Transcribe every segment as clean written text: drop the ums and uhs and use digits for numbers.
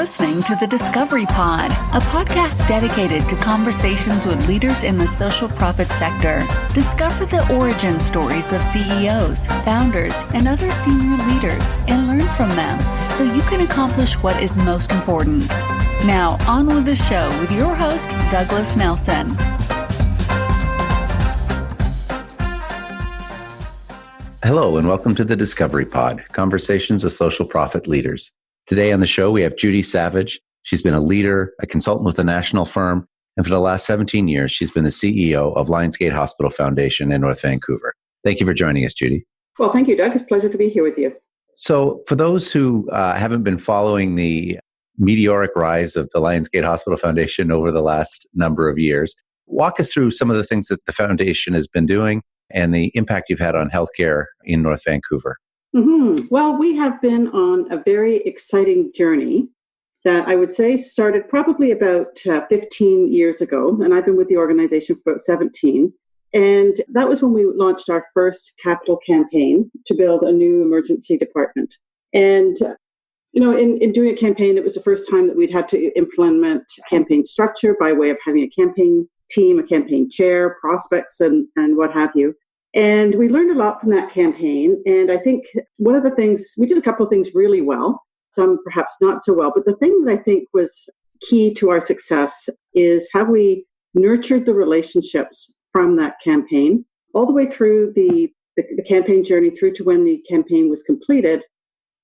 listening to the Discovery Pod, a podcast dedicated to conversations with leaders in the social profit sector. Discover the origin stories of CEOs, founders, and other senior leaders and learn from them so you can accomplish what is most important. Now, on with the show with your host, Douglas Nelson. Hello, and welcome to the Discovery Pod, Conversations with Social Profit Leaders. Today on the show, we have Judy Savage. She's been a leader, a consultant with a national firm, and for the last 17 years, she's been the CEO of Lionsgate Hospital Foundation in North Vancouver. Thank you for joining us, Judy. Well, thank you, Doug. It's a pleasure to be here with you. So for those who haven't been following the meteoric rise of the Lionsgate Hospital Foundation over the last number of years, walk us through some of the things that the foundation has been doing and the impact you've had on healthcare in North Vancouver. Well, we have been on a very exciting journey that I would say started probably about 15 years ago, and I've been with the organization for about 17. And that was when we launched our first capital campaign to build a new emergency department. And, in doing a campaign, it was the first time that we'd had to implement campaign structure by way of having a campaign team, a campaign chair, prospects, and what have you. And we learned a lot from that campaign. And I think one of the things, we did a couple of things really well, some perhaps not so well. But the thing that I think was key to our success is how we nurtured the relationships from that campaign all the way through the campaign journey through to when the campaign was completed.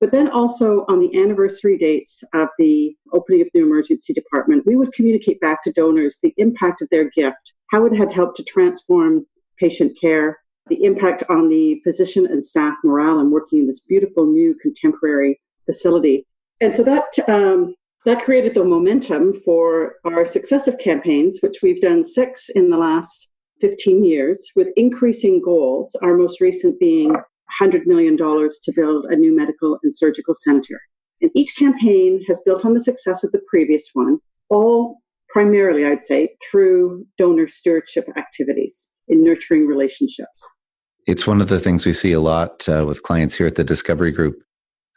But then also on the anniversary dates of the opening of the emergency department, we would communicate back to donors the impact of their gift, how it had helped to transform patient care, the impact on the physician and staff morale and working in this beautiful new contemporary facility. And so that created the momentum for our successive campaigns, which we've done 6 in the last 15 years with increasing goals, our most recent being $100 million to build a new medical and surgical center. And each campaign has built on the success of the previous one, all primarily, I'd say, through donor stewardship activities in nurturing relationships. It's one of the things we see a lot with clients here at the Discovery Group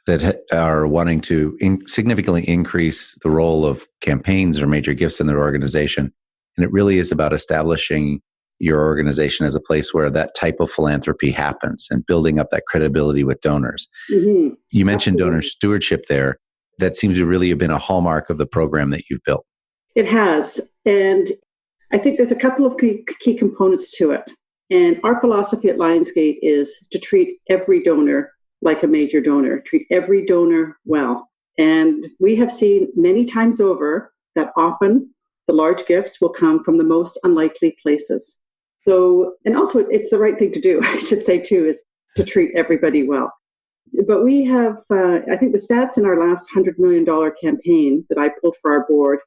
that are wanting to significantly increase the role of campaigns or major gifts in their organization. And it really is about establishing your organization as a place where that type of philanthropy happens and building up that credibility with donors. Mm-hmm. You mentioned donor stewardship there. That seems to really have been a hallmark of the program that you've built. It has. And I think there's a couple of key components to it. And our philosophy at Lionsgate is to treat every donor like a major donor, treat every donor well. And we have seen many times over that often the large gifts will come from the most unlikely places. So, and also it's the right thing to do, I should say too, is to treat everybody well. But we have, I think the stats in our last $100 million campaign that I pulled for our board,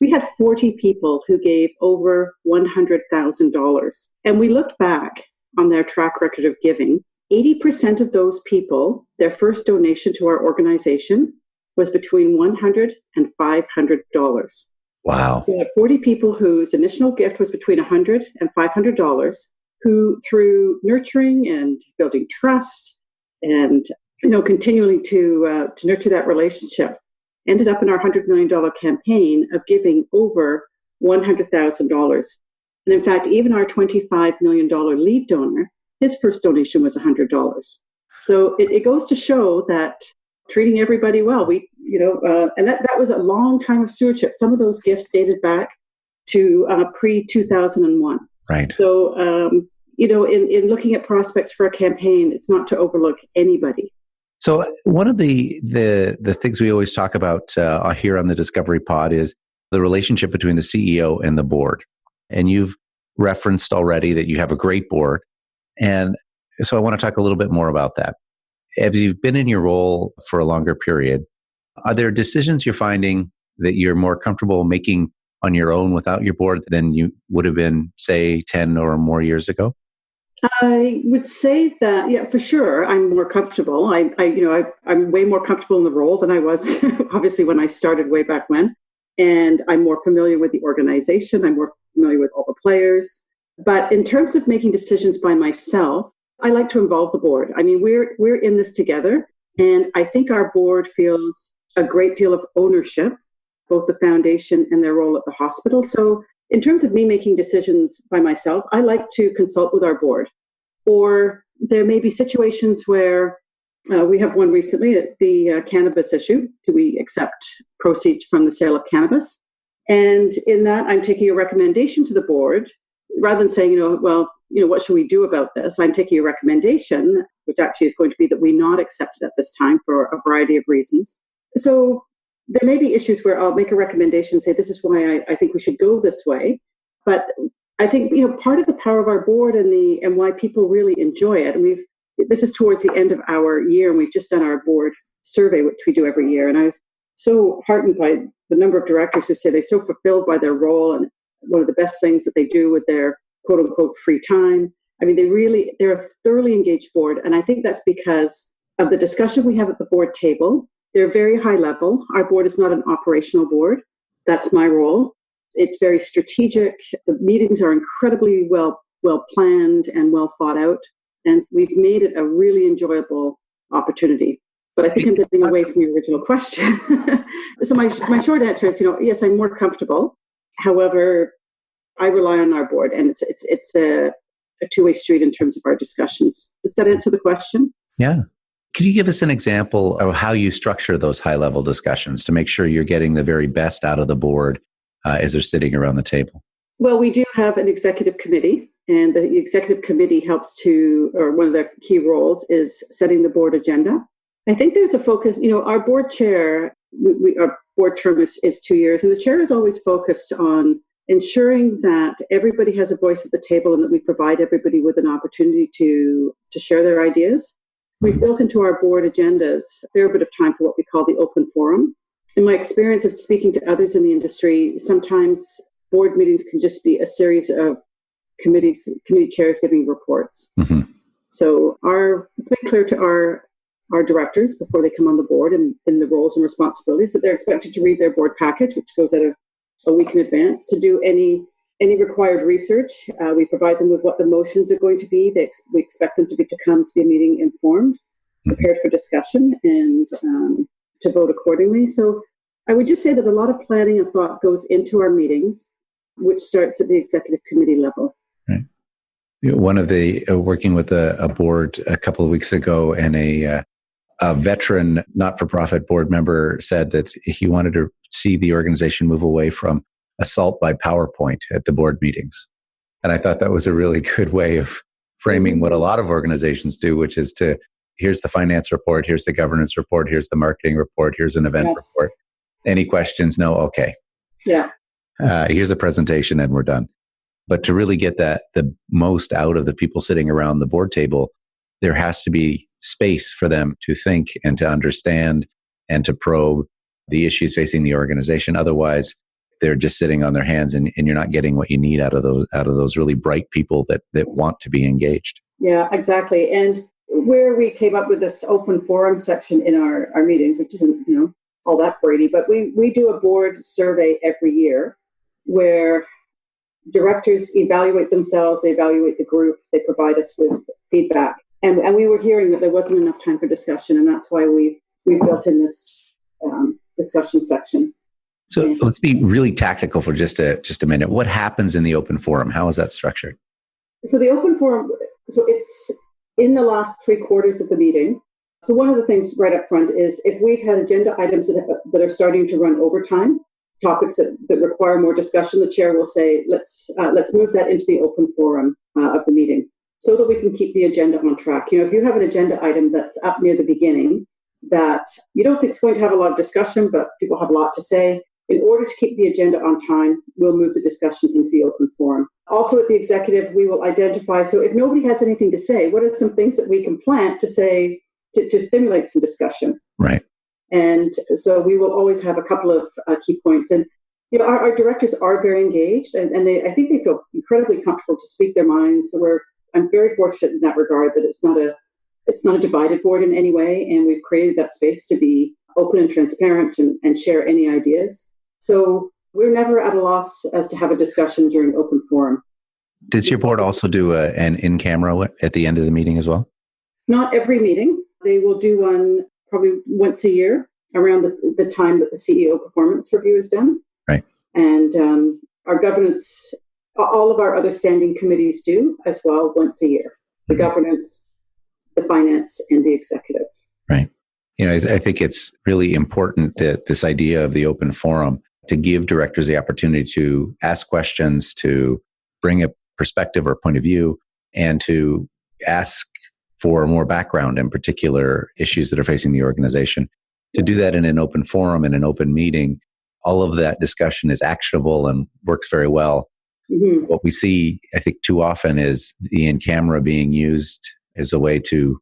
we had 40 people who gave over $100,000. And we looked back on their track record of giving. 80% of those people, their first donation to our organization was between $100 and $500. Wow. We had 40 people whose initial gift was between $100 and $500, who through nurturing and building trust and continuing to nurture that relationship, ended up in our $100 million campaign of giving over $100,000. And in fact, even our $25 million lead donor, his first donation was $100. So it goes to show that treating everybody well, and that was a long time of stewardship. Some of those gifts dated back to pre-2001. Right. So, in looking at prospects for a campaign, it's not to overlook anybody. So one of the things we always talk about here on the Discovery Pod is the relationship between the CEO and the board. And you've referenced already that you have a great board. And so I want to talk a little bit more about that. As you've been in your role for a longer period, are there decisions you're finding that you're more comfortable making on your own without your board than you would have been, say, 10 or more years ago? I would say that, yeah, for sure, I'm more comfortable. I'm way more comfortable in the role than I was, obviously, when I started way back when. And I'm more familiar with the organization. I'm more familiar with all the players. But in terms of making decisions by myself, I like to involve the board. I mean, we're in this together. And I think our board feels a great deal of ownership, both the foundation and their role at the hospital. So in terms of me making decisions by myself, I like to consult with our board. Or there may be situations where we have one recently, the cannabis issue. Do we accept proceeds from the sale of cannabis? And in that, I'm taking a recommendation to the board rather than saying, what should we do about this? I'm taking a recommendation, which actually is going to be that we not accept it at this time for a variety of reasons. So there may be issues where I'll make a recommendation, say, this is why I think we should go this way. But I think, part of the power of our board and why people really enjoy it, and this is towards the end of our year, and we've just done our board survey, which we do every year. And I was so heartened by the number of directors who say they're so fulfilled by their role, and one of the best things that they do with their quote unquote free time. I mean, they're a thoroughly engaged board. And I think that's because of the discussion we have at the board table. They're very high level. Our board is not an operational board. That's my role. It's very strategic. The meetings are incredibly well planned and well thought out. And we've made it a really enjoyable opportunity. But I think I'm getting away from your original question. So my short answer is, yes, I'm more comfortable. However, I rely on our board, and it's a two-way street in terms of our discussions. Does that answer the question? Yeah. Could you give us an example of how you structure those high-level discussions to make sure you're getting the very best out of the board as they're sitting around the table? Well, we do have an executive committee, and the executive committee helps one of their key roles is setting the board agenda. I think there's a focus, our board chair, our board term is 2 years, and the chair is always focused on ensuring that everybody has a voice at the table and that we provide everybody with an opportunity to share their ideas. We've built into our board agendas a fair bit of time for what we call the open forum. In my experience of speaking to others in the industry, sometimes board meetings can just be a series of committee chairs giving reports. Mm-hmm. So it's made clear to our directors before they come on the board and in the roles and responsibilities that they're expected to read their board package, which goes out a week in advance, to do any required research. We provide them with what the motions are going to be. We expect them to come to the meeting informed, prepared for discussion, and to vote accordingly. So I would just say that a lot of planning and thought goes into our meetings, which starts at the executive committee level. Right. One of the working with a board a couple of weeks ago, and a veteran not-for-profit board member said that he wanted to see the organization move away from assault by PowerPoint at the board meetings. And I thought that was a really good way of framing what a lot of organizations do, which is here's the finance report, here's the governance report, here's the marketing report, here's an event report. Any questions? No? Okay. Yeah. Here's a presentation and we're done. But to really get the most out of the people sitting around the board table, there has to be space for them to think and to understand and to probe the issues facing the organization. Otherwise, they're just sitting on their hands, and you're not getting what you need out of those really bright people that want to be engaged. Yeah, exactly. And where we came up with this open forum section in our meetings, which isn't all that Brady, but we do a board survey every year where directors evaluate themselves, they evaluate the group, they provide us with feedback. And we were hearing that there wasn't enough time for discussion, and that's why we've built in this discussion section. So let's be really tactical for just a minute. What happens in the open forum? How is that structured? So the open forum, it's in the last 3 quarters of the meeting. So one of the things right up front is if we've had agenda items that are starting to run over time, topics that require more discussion, the chair will say, let's move that into the open forum of the meeting so that we can keep the agenda on track. If you have an agenda item that's up near the beginning that you don't think is going to have a lot of discussion, but people have a lot to say, in order to keep the agenda on time, we'll move the discussion into the open forum. Also at the executive, we will identify, so if nobody has anything to say, what are some things that we can plant to say, to stimulate some discussion? Right. And so we will always have a couple of key points. And our directors are very engaged, and I think they feel incredibly comfortable to speak their minds. So I'm very fortunate in that regard that it's not a divided board in any way, and we've created that space to be open and transparent and share any ideas. So we're never at a loss as to have a discussion during open forum. Does your board also do an in-camera at the end of the meeting as well? Not every meeting. They will do one probably once a year. around the time that the CEO performance review is done. Right. And our governance, all of our other standing committees do as well once a year. The governance, the finance, and the executive. Right. I think it's really important that this idea of the open forum to give directors the opportunity to ask questions, to bring a perspective or point of view, and to ask for more background in particular issues that are facing the organization. To do that in an open forum, in an open meeting, all of that discussion is actionable and works very well. Mm-hmm. What we see, I think, too often is the in-camera being used as a way to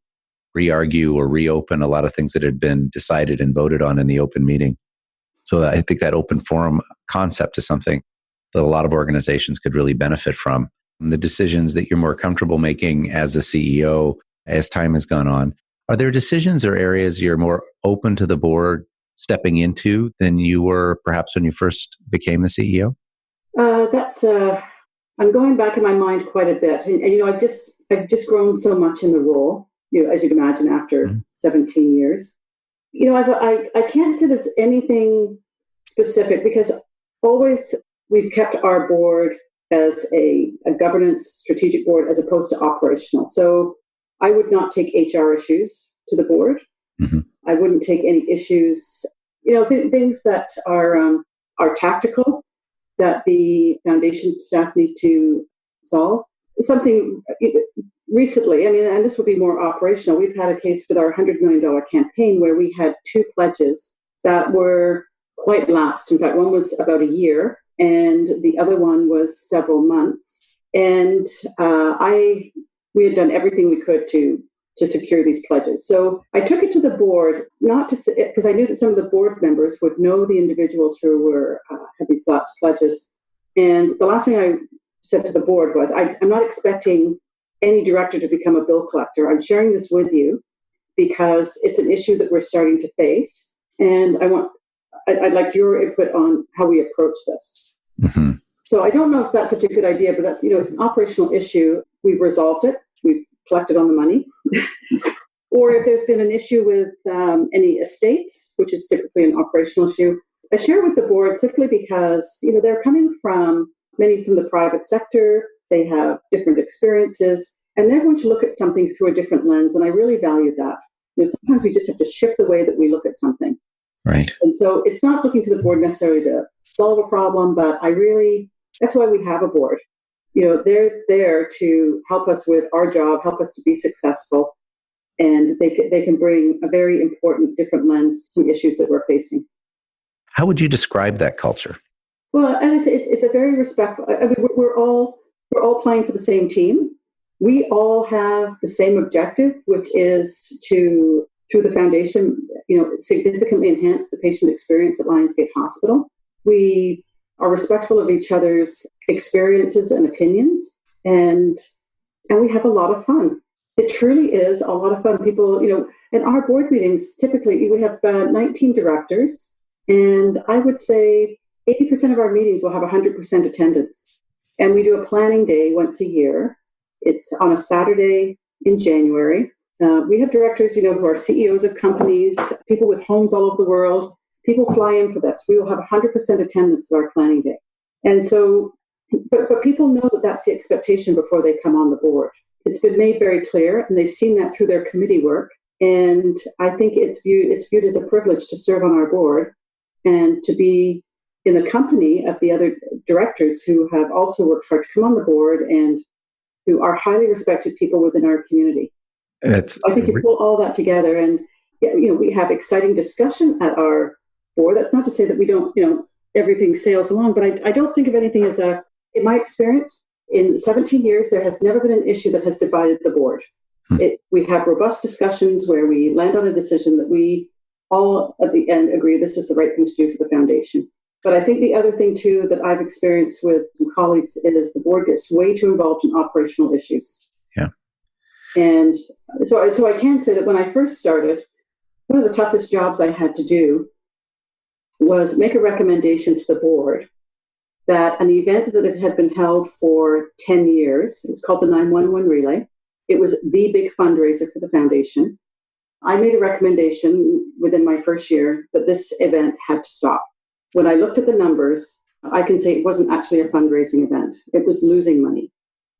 re-argue or reopen a lot of things that had been decided and voted on in the open meeting. So I think that open forum concept is something that a lot of organizations could really benefit from. And the decisions that you're more comfortable making as a CEO as time has gone on, are there decisions or areas you're more open to the board stepping into than you were perhaps when you first became the CEO? I'm going back in my mind quite a bit. And I've just grown so much in the role, as you can imagine, after 17 years. I can't say there's anything specific because always we've kept our board as a governance strategic board as opposed to operational. So I would not take HR issues to the board. Mm-hmm. I wouldn't take any issues, things that are tactical that the foundation staff need to solve. Something recently, and this will be more operational, we've had a case with our $100 million campaign where we had 2 pledges that were quite lapsed. In fact, one was about a year and the other one was several months. And we had done everything we could to secure these pledges. So I took it to the board, not to say, because I knew that some of the board members would know the individuals who had these lapsed pledges. And the last thing I said to the board was, I'm not expecting any director to become a bill collector. I'm sharing this with you because it's an issue that we're starting to face. And I'd like your input on how we approach this. Mm-hmm. So I don't know if that's such a good idea, but that's, it's an operational issue. We've resolved it. We've collected on the money. Or if there's been an issue with any estates, which is typically an operational issue, I share with the board simply because, they're coming many from the private sector. They have different experiences, and they're going to look at something through a different lens. And I really value that. Sometimes we just have to shift the way that we look at something. Right. And so it's not looking to the board necessarily to solve a problem, but that's why we have a board. They're there to help us with our job, help us to be successful, and they can bring a very important different lens to some issues that we're facing. How would you describe that culture? Well, as I say, it's a very respectful. We're all playing for the same team. We all have the same objective, which is to, through the foundation, significantly enhance the patient experience at Lionsgate Hospital. We are respectful of each other's experiences and opinions, and we have a lot of fun. It truly is a lot of fun. People, in our board meetings, typically we have 19 directors, and I would say 80% of our meetings will have 100% attendance. And we do a planning day once a year. It's on a Saturday in January. We have directors, who are CEOs of companies, people with homes all over the world. People fly in for this. We will have 100% attendance at our planning day. And so, but people know that that's the expectation before they come on the board. It's been made very clear, and they've seen that through their committee work. And I think it's viewed as a privilege to serve on our board and to be in the company of the other directors who have also worked hard to come on the board and who are highly respected people within our community. I think you pull all that together, and we have exciting discussion at our board. That's not to say that we don't, everything sails along, but I don't think of anything as in my experience, in 17 years, there has never been an issue that has divided the board. We have robust discussions where we land on a decision that we all at the end agree this is the right thing to do for the foundation. But I think the other thing, too, that I've experienced with some colleagues is the board gets way too involved in operational issues. Yeah. And so I can say that when I first started, one of the toughest jobs I had to do was make a recommendation to the board that an event that had been held for 10 years, it was called the 911 Relay. It was the big fundraiser for the foundation. I made a recommendation within my first year that this event had to stop. When I looked at the numbers, I can say it wasn't actually a fundraising event. It was losing money.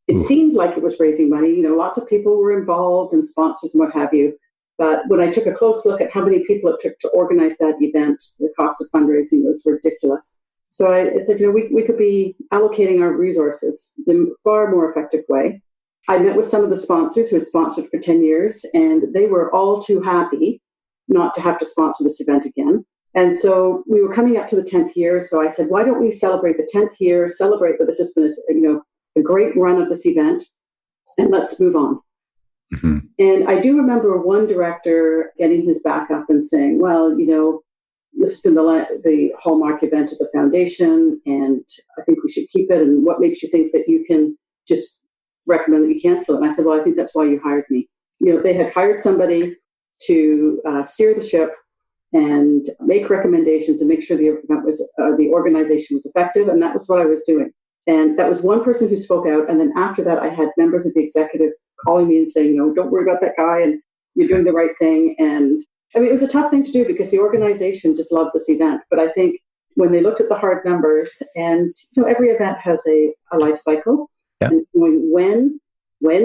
It seemed like it was raising money. Lots of people were involved and sponsors and what have you. But when I took a close look at how many people it took to organize that event, the cost of fundraising was ridiculous. So I said, we could be allocating our resources in a far more effective way. I met with some of the sponsors who had sponsored for 10 years, and they were all too happy not to have to sponsor this event again. And so we were coming up to the 10th year. So I said, why don't we celebrate the 10th year, celebrate that this has been a great run of this event, and let's move on. Mm-hmm. And I do remember one director getting his back up and saying, well, this has been the hallmark event of the foundation, and I think we should keep it. And what makes you think that you can just recommend that you cancel it? And I said, well, I think that's why you hired me. They had hired somebody to steer the ship and make recommendations and make sure the event was the organization was effective. And that was what I was doing. And that was one person who spoke out. And then after that, I had members of the executive calling me and saying, don't worry about that guy, and you're doing the right thing. And I mean, it was a tough thing to do because the organization just loved this event. But I think when they looked at the hard numbers, and every event has a life cycle, and knowing when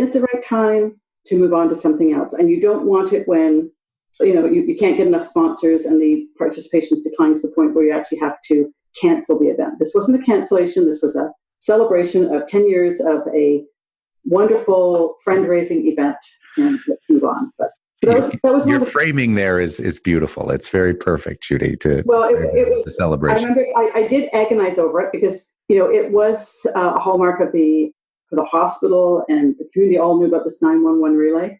is the right time to move on to something else. And you don't want it when you can't get enough sponsors and the participation's declined to the point where you actually have to cancel the event. This wasn't a cancellation. This was a celebration of 10 years of a wonderful friend-raising event, and let's move on. But that was your framing there is beautiful. It's very perfect, Judy. It was a celebration. I remember I did agonize over it because it was a hallmark of the hospital, and the community all knew about this 911 relay.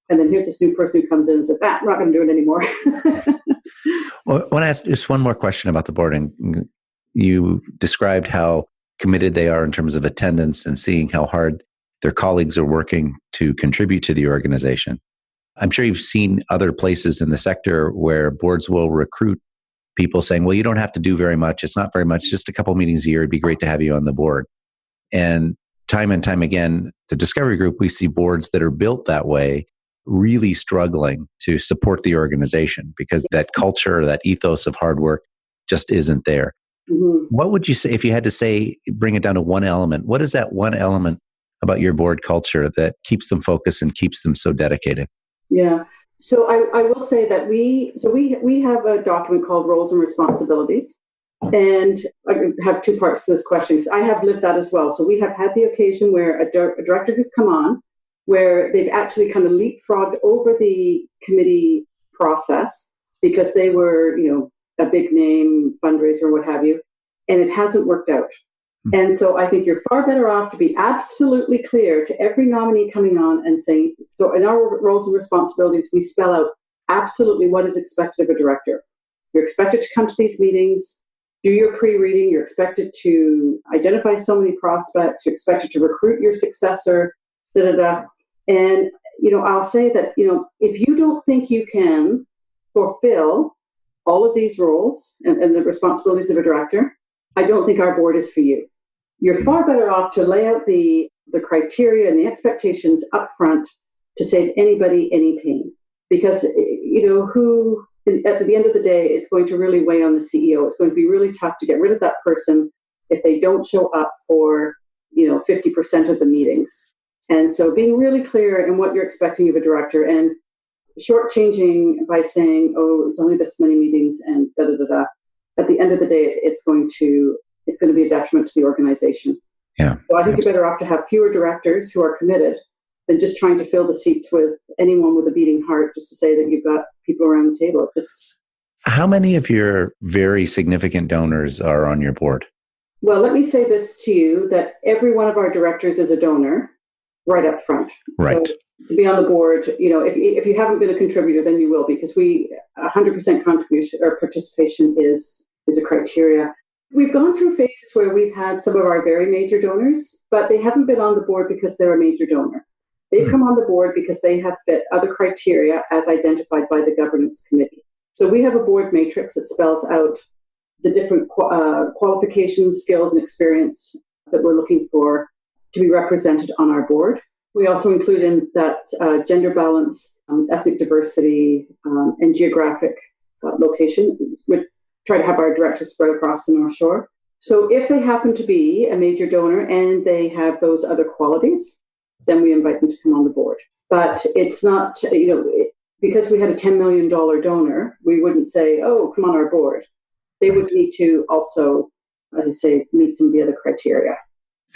And then here's this new person who comes in and says, we're not going to do it anymore. Well, I want to ask just one more question about the board. And you described how committed they are in terms of attendance and seeing how hard their colleagues are working to contribute to the organization. I'm sure you've seen other places in the sector where boards will recruit people saying, well, you don't have to do very much. It's not very much, just a couple meetings a year. It'd be great to have you on the board. And time again, the Discovery Group, we see boards that are built that way really struggling to support the organization because that culture, that ethos of hard work just isn't there. Mm-hmm. What would you say, if you had to bring it down to one element, what is that one element about your board culture that keeps them focused and keeps them so dedicated? Yeah. So I will say that we have a document called Roles and Responsibilities. And I have two parts to this question because I have lived that as well. So we have had the occasion where a director who's come on, where they've actually kind of leapfrogged over the committee process because they were, a big name fundraiser or what have you, and it hasn't worked out. Mm-hmm. And so I think you're far better off to be absolutely clear to every nominee coming on and saying, so in our roles and responsibilities, we spell out absolutely what is expected of a director. You're expected to come to these meetings, do your pre-reading, you're expected to identify so many prospects, you're expected to recruit your successor, And, I'll say that, if you don't think you can fulfill all of these roles and the responsibilities of a director, I don't think our board is for you. You're far better off to lay out the criteria and the expectations up front to save anybody any pain. Because, at the end of the day, it's going to really weigh on the CEO. It's going to be really tough to get rid of that person if they don't show up for, 50% of the meetings. And so being really clear in what you're expecting of a director and shortchanging by saying, oh, it's only this many meetings and da-da-da-da. At the end of the day, it's going to be a detriment to the organization. Yeah. So I think you're better off to have fewer directors who are committed than just trying to fill the seats with anyone with a beating heart just to say that you've got people around the table. How many of your very significant donors are on your board? Well, let me say this to you, that every one of our directors is a donor right up front. Right. So to be on the board, if you haven't been a contributor, then you will, because 100% contribution or participation is a criteria. We've gone through phases where we've had some of our very major donors, but they haven't been on the board because they're a major donor. They've come on the board because they have fit other criteria as identified by the governance committee. So we have a board matrix that spells out the different qualifications, skills, and experience that we're looking for to be represented on our board. We also include in that gender balance, ethnic diversity, and geographic location. We try to have our directors spread across the North Shore. So if they happen to be a major donor and they have those other qualities, then we invite them to come on the board. But it's not, because we had a $10 million donor, we wouldn't say, oh, come on our board. They would need to also, as I say, meet some of the other criteria.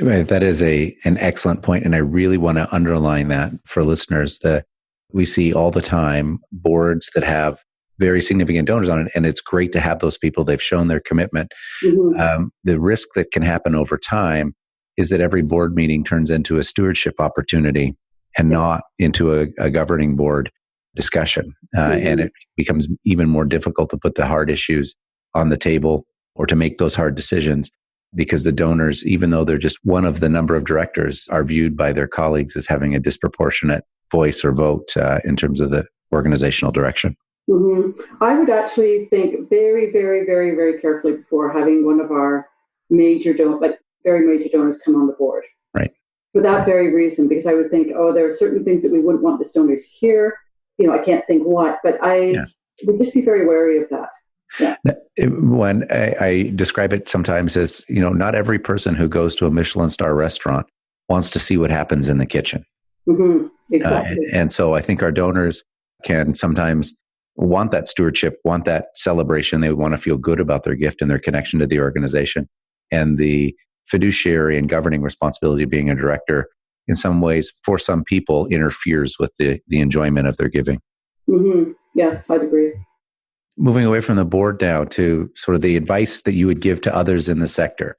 Right. That is an excellent point, and I really want to underline that for listeners, that we see all the time boards that have very significant donors on it, and it's great to have those people. They've shown their commitment. Mm-hmm. The risk that can happen over time is that every board meeting turns into a stewardship opportunity and not into a governing board discussion. And it becomes even more difficult to put the hard issues on the table or to make those hard decisions, because the donors, even though they're just one of the number of directors, are viewed by their colleagues as having a disproportionate voice or vote in terms of the organizational direction. Mm-hmm. I would actually think very, very, very, very carefully before having one of our very major donors come on the board. Right. For that very reason, because I would think, there are certain things that we wouldn't want this donor to hear. I can't think what, but I would just be very wary of that. Yeah. When I describe it sometimes as, not every person who goes to a Michelin star restaurant wants to see what happens in the kitchen. Mm-hmm. Exactly. And so I think our donors can sometimes want that stewardship, want that celebration. They want to feel good about their gift and their connection to the organization. And the fiduciary and governing responsibility of being a director, in some ways, for some people, interferes with the enjoyment of their giving. Mm-hmm. Yes, I'd agree. Moving away from the board now to sort of the advice that you would give to others in the sector.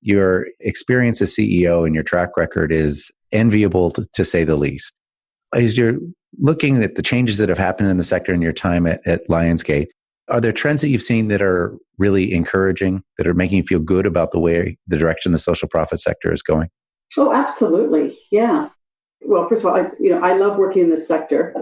Your experience as CEO and your track record is enviable, to say the least. As you're looking at the changes that have happened in the sector in your time at Lionsgate, are there trends that you've seen that are really encouraging, that are making you feel good about the direction the social profit sector is going? Oh, absolutely. Yes. Well, first of all, I love working in this sector.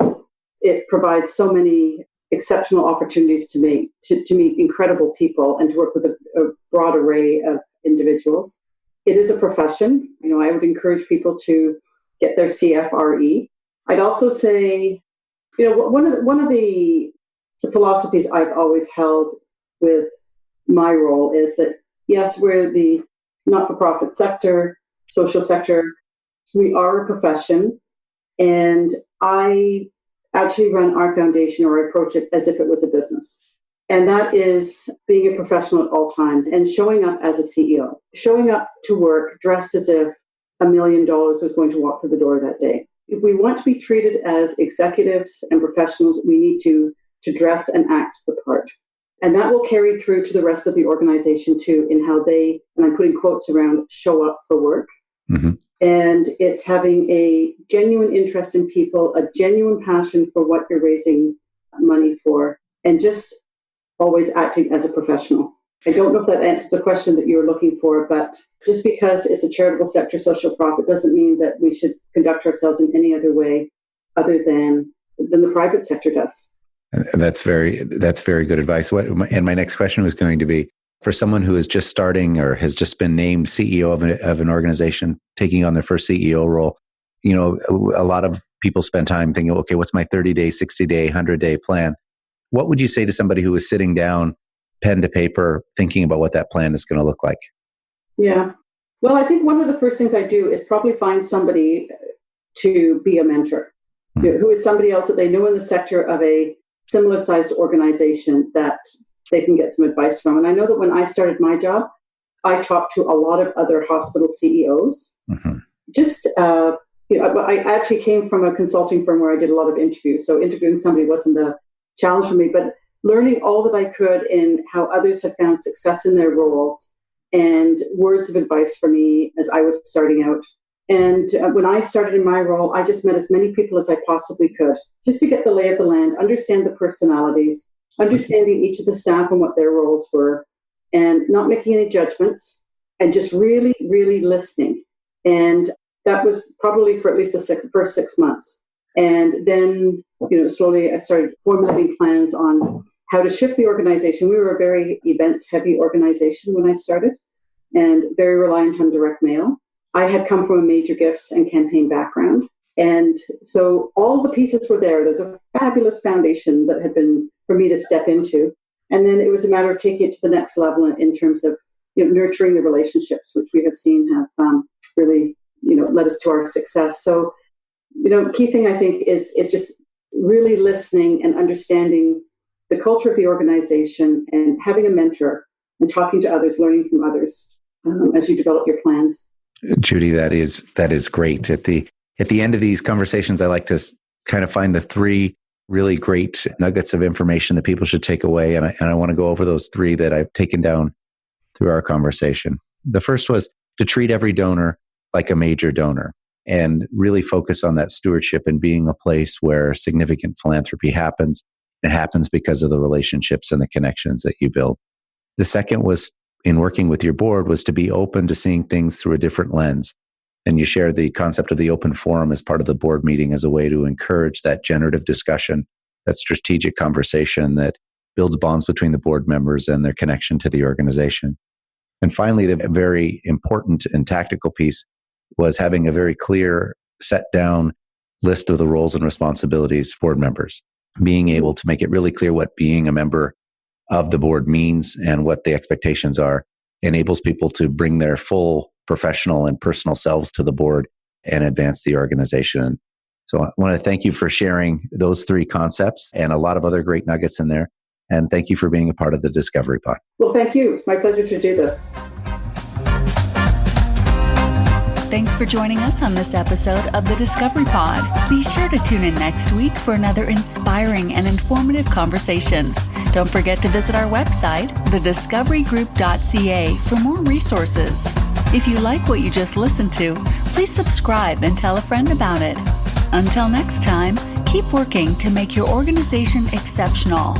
It provides so many exceptional opportunities to meet incredible people and to work with a broad array of individuals. It is a profession. I would encourage people to get their CFRE. I'd also say, one of the philosophies I've always held with my role is that, yes, we're the not-for-profit sector, social sector. We are a profession, and I actually run our foundation, or I approach it as if it was a business. And that is being a professional at all times and showing up as a CEO, showing up to work dressed as if $1 million was going to walk through the door that day. If we want to be treated as executives and professionals, we need to dress and act the part. And that will carry through to the rest of the organization too, in how they, and I'm putting quotes around, show up for work. Mm-hmm. And it's having a genuine interest in people, a genuine passion for what you're raising money for, and just always acting as a professional. I don't know if that answers the question that you were looking for, but just because it's a charitable sector, social profit, doesn't mean that we should conduct ourselves in any other way other than the private sector does. That's very good advice. And my next question was going to be, for someone who is just starting or has just been named CEO of an organization, taking on their first CEO role, a lot of people spend time thinking, okay, what's my 30-day, 60-day, 100-day plan? What would you say to somebody who is sitting down, pen to paper, thinking about what that plan is going to look like? Yeah. Well, I think one of the first things I do is probably find somebody to be a mentor, who is somebody else that they know in the sector of a similar sized organization that they can get some advice from. And I know that when I started my job, I talked to a lot of other hospital CEOs. Mm-hmm. I actually came from a consulting firm where I did a lot of interviews. So interviewing somebody wasn't a challenge for me, but learning all that I could in how others have found success in their roles and words of advice for me as I was starting out. And when I started in my role, I just met as many people as I possibly could, just to get the lay of the land, understand the personalities, understanding each of the staff and what their roles were, and not making any judgments, and just really, really listening. And that was probably for at least the first 6 months. And then, slowly I started formulating plans on how to shift the organization. We were a very events-heavy organization when I started, and very reliant on direct mail. I had come from a major gifts and campaign background. And so all the pieces were there. There's a fabulous foundation that had been for me to step into. And then it was a matter of taking it to the next level in terms of nurturing the relationships, which we have seen have really led us to our success. So, key thing I think is just really listening and understanding the culture of the organization and having a mentor and talking to others, learning from others as you develop your plans. Judy, that is great. At the end of these conversations, I like to kind of find the three really great nuggets of information that people should take away. And I want to go over those three that I've taken down through our conversation. The first was to treat every donor like a major donor and really focus on that stewardship and being a place where significant philanthropy happens. It happens because of the relationships and the connections that you build. The second was, in working with your board, was to be open to seeing things through a different lens. And you shared the concept of the open forum as part of the board meeting as a way to encourage that generative discussion, that strategic conversation that builds bonds between the board members and their connection to the organization. And finally, the very important and tactical piece was having a very clear, set down list of the roles and responsibilities for board members, being able to make it really clear what being a member of the board means and what the expectations are, enables people to bring their full professional and personal selves to the board and advance the organization. So I want to thank you for sharing those three concepts and a lot of other great nuggets in there. And thank you for being a part of the Discovery Pod. Well, thank you. It's my pleasure to do this. Thanks for joining us on this episode of the Discovery Pod. Be sure to tune in next week for another inspiring and informative conversation. Don't forget to visit our website, thediscoverygroup.ca, for more resources. If you like what you just listened to, please subscribe and tell a friend about it. Until next time, keep working to make your organization exceptional.